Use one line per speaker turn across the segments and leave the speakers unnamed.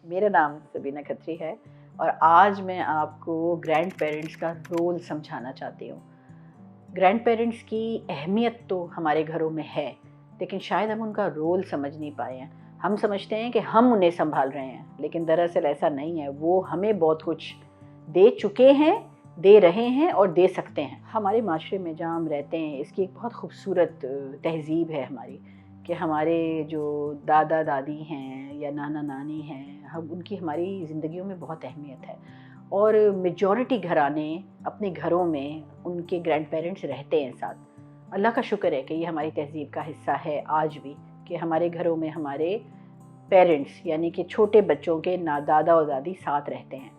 मेरा नाम सबीना खत्री है और आज मैं आपको ग्रैंड पेरेंट्स का रोल समझाना चाहती हूँ। ग्रैंड पेरेंट्स की अहमियत तो हमारे घरों में है, लेकिन शायद हम उनका रोल समझ नहीं पाए हैं। हम समझते हैं कि हम उन्हें संभाल रहे हैं, लेकिन दरअसल ऐसा नहीं है। वो हमें बहुत कुछ दे चुके हैं, दे रहे हैं और दे सकते हैं। हमारे माशरे में जहाँ हम रहते हैं, इसकी एक बहुत खूबसूरत तहज़ीब है हमारी, कि हमारे जो दादा दादी हैं या नाना नानी हैं, हम उनकी हमारी ज़िंदगियों में बहुत अहमियत है। और मेजॉरिटी घराने अपने घरों में उनके ग्रैंड पेरेंट्स रहते हैं साथ। अल्लाह का शुक्र है कि ये हमारी तहज़ीब का हिस्सा है आज भी, कि हमारे घरों में हमारे पेरेंट्स यानी कि छोटे बच्चों के ना दादा और दादी साथ रहते हैं।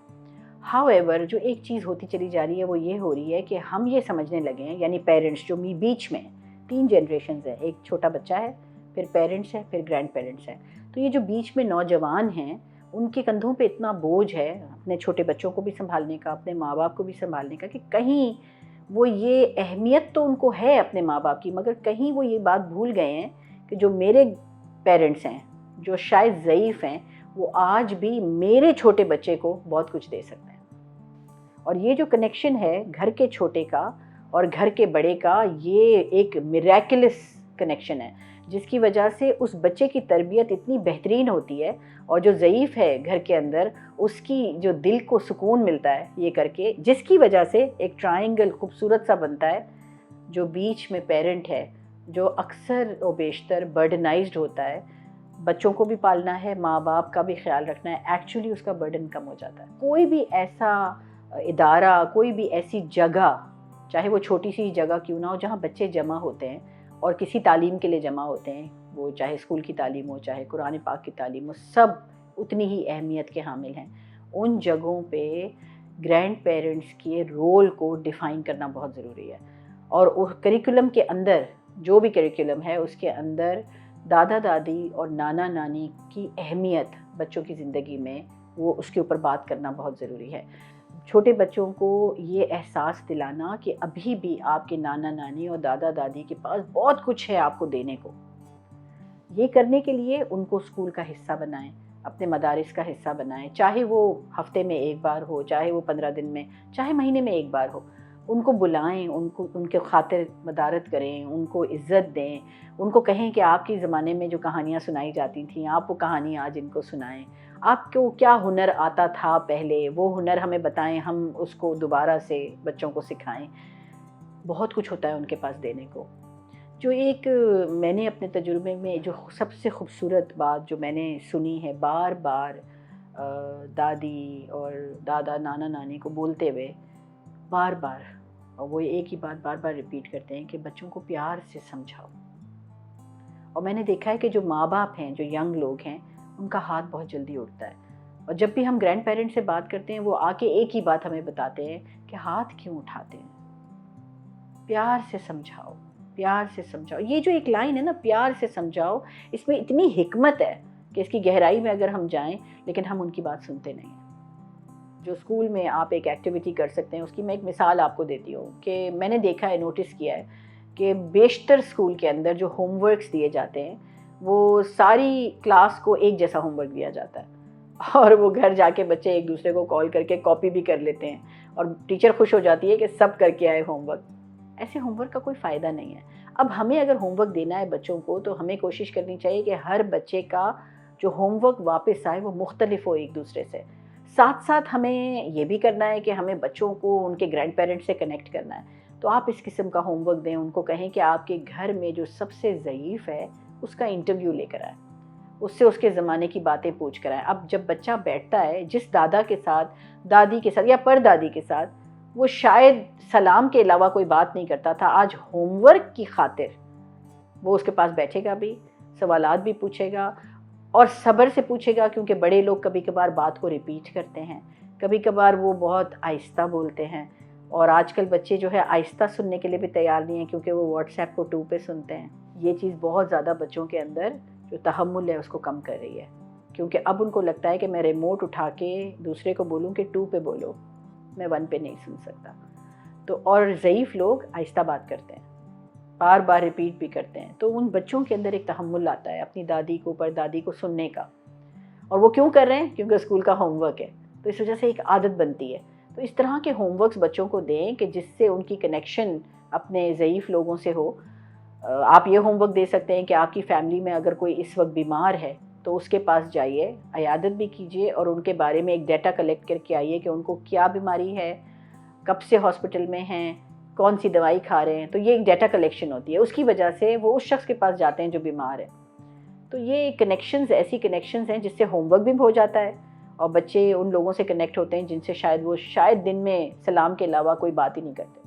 हाउएवर जो एक चीज़ होती चली जा रही है वो ये हो रही है कि हम ये समझने लगे हैं, यानी पेरेंट्स जो बीच में 3 जनरेशन्स हैं, एक छोटा बच्चा है, फिर पेरेंट्स है, फिर ग्रैंड पेरेंट्स हैं। तो ये जो बीच में नौजवान हैं, उनके कंधों पे इतना बोझ है अपने छोटे बच्चों को भी संभालने का, अपने माँ बाप को भी संभालने का, कि कहीं वो ये अहमियत तो उनको है अपने माँ बाप की, मगर कहीं वो ये बात भूल गए हैं कि जो मेरे पेरेंट्स हैं, जो शायद ज़ईफ़ हैं, वो आज भी मेरे छोटे बच्चे को बहुत कुछ दे सकते हैं। और ये जो कनेक्शन है घर के छोटे का और घर के बड़े का, ये एक मिरेकुलस कनेक्शन है, जिसकी वजह से उस बच्चे की तरबियत इतनी बेहतरीन होती है, और जो ज़ईफ़ है घर के अंदर, उसकी जो दिल को सुकून मिलता है ये करके, जिसकी वजह से एक ट्रायंगल खूबसूरत सा बनता है। जो बीच में पेरेंट है, जो अक्सर व बेशतर बर्डनाइज्ड होता है, बच्चों को भी पालना है, माँ बाप का भी ख्याल रखना है, एक्चुअली उसका बर्डन कम हो जाता है। कोई भी ऐसा इदारा, कोई भी ऐसी जगह, चाहे वो छोटी सी जगह क्यों ना हो, जहाँ बच्चे जमा होते हैं और किसी तालीम के लिए जमा होते हैं, वो चाहे स्कूल की तालीम हो, चाहे कुरान पाक की तालीम हो, सब उतनी ही अहमियत के हामिल हैं। उन जगहों पे ग्रैंड पेरेंट्स के रोल को डिफ़ाइन करना बहुत ज़रूरी है, और उस करिकुलम के अंदर, जो भी करिकुलम है उसके अंदर दादा दादी और नाना नानी की अहमियत बच्चों की ज़िंदगी में, वो उसके ऊपर बात करना बहुत ज़रूरी है। छोटे बच्चों को ये एहसास दिलाना कि अभी भी आपके नाना नानी और दादा दादी के पास बहुत कुछ है आपको देने को। ये करने के लिए उनको स्कूल का हिस्सा बनाएं, अपने मदारिस का हिस्सा बनाएं, चाहे वो हफ्ते में एक बार हो, चाहे वो 15 दिन में, चाहे महीने में एक बार हो। उनको बुलाएं, उनको उनके खातिर मदारत करें, उनको इज़्ज़त दें, उनको कहें कि आपके ज़माने में जो कहानियाँ सुनाई जाती थीं, आप वो कहानी आज इनको सुनाएं। आपको क्या हुनर आता था पहले, वो हुनर हमें बताएं, हम उसको दोबारा से बच्चों को सिखाएं। बहुत कुछ होता है उनके पास देने को। जो एक मैंने अपने तजुर्बे में जो सबसे खूबसूरत बात जो मैंने सुनी है बार बार दादी और दादा नाना नानी को बोलते हुए, बार बार, और वो एक ही बात बार बार रिपीट करते हैं कि बच्चों को प्यार से समझाओ। और मैंने देखा है कि जो माँ बाप हैं, जो यंग लोग हैं, उनका हाथ बहुत जल्दी उठता है, और जब भी हम ग्रैंड पेरेंट्स से बात करते हैं, वो आके एक ही बात हमें बताते हैं कि हाथ क्यों उठाते हैं, प्यार से समझाओ, प्यार से समझाओ। ये जो एक लाइन है ना, प्यार से समझाओ, इसमें इतनी हिकमत है कि इसकी गहराई में अगर हम जाएं, लेकिन हम उनकी बात सुनते नहीं हैं। जो स्कूल में आप एक एक्टिविटी कर सकते हैं, उसकी मैं एक मिसाल आपको देती हूँ कि मैंने देखा है, नोटिस किया है कि बेशतर स्कूल के अंदर जो होमवर्क्स दिए जाते हैं, वो सारी क्लास को एक जैसा होमवर्क दिया जाता है, और वो घर जाके बच्चे एक दूसरे को कॉल करके कॉपी भी कर लेते हैं, और टीचर खुश हो जाती है कि सब करके आए होमवर्क। ऐसे होमवर्क का कोई फ़ायदा नहीं है। अब हमें अगर होमवर्क देना है बच्चों को, तो हमें कोशिश करनी चाहिए कि हर बच्चे का जो होमवर्क वापस आए वो मुख्तलिफ हो एक दूसरे से। साथ साथ हमें ये भी करना है कि हमें बच्चों को उनके ग्रैंड पेरेंट्स से कनेक्ट करना है। तो आप इस किस्म का होमवर्क दें, उनको कहें कि आपके घर में जो सबसे ज़ईफ़ है उसका इंटरव्यू लेकर आए, उससे उसके ज़माने की बातें पूछ कर आए। अब जब बच्चा बैठता है जिस दादा के साथ, दादी के साथ या परदादी के साथ वो शायद सलाम के अलावा कोई बात नहीं करता था, आज होमवर्क की खातिर वो उसके पास बैठेगा भी, सवालात भी पूछेगा, और सब्र से पूछेगा, क्योंकि बड़े लोग कभी कभार बात को रिपीट करते हैं, कभी कभार वो बहुत आहिस्ता बोलते हैं, और आजकल बच्चे जो है आहिस्ता सुनने के लिए भी तैयार नहीं हैं, क्योंकि वो व्हाट्सएप को 2 पे सुनते हैं। ये चीज़ बहुत ज़्यादा बच्चों के अंदर जो तहम्मुल है उसको कम कर रही है, क्योंकि अब उनको लगता है कि मैं रिमोट उठा के दूसरे को बोलूँ कि 2 पे बोलो, मैं 1 पे नहीं सुन सकता। तो और ज़ईफ़ लोग आहिस्ता बात करते हैं, बार बार रिपीट भी करते हैं, तो उन बच्चों के अंदर एक तहम्मुल आता है अपनी दादी को, परदादी को सुनने का। اور وہ کیوں کر رہے ہیں؟ کیونکہ اسکول کا ہوم ورک ہے، تو اس وجہ سے ایک عادت بنتی ہے۔ تو اس طرح کے ہوم ورکس بچوں کو دیں کہ جس سے ان کی کنیکشن اپنے ضعیف لوگوں سے ہو۔ آپ یہ ہوم ورک دے سکتے ہیں کہ آپ کی فیملی میں اگر کوئی اس وقت بیمار ہے تو اس کے پاس جائیے، عیادت بھی کیجیے اور ان کے بارے میں ایک ڈیٹا کلیکٹ کر کے آئیے کہ ان کو کیا بیماری ہے، کب سے ہاسپٹل میں ہیں، کون سی دوائی کھا رہے ہیں۔ تو یہ ایک ڈیٹا کلیکشن ہوتی ہے، اس کی وجہ سے وہ اس شخص کے پاس جاتے ہیں جو بیمار ہے۔ تو یہ کنیکشنز ایسی کنیکشنز ہیں جس سے ہوم ورک بھی ہو جاتا ہے اور بچے ان لوگوں سے کنیکٹ ہوتے ہیں جن سے شاید وہ دن میں سلام کے علاوہ کوئی بات ہی نہیں کرتے۔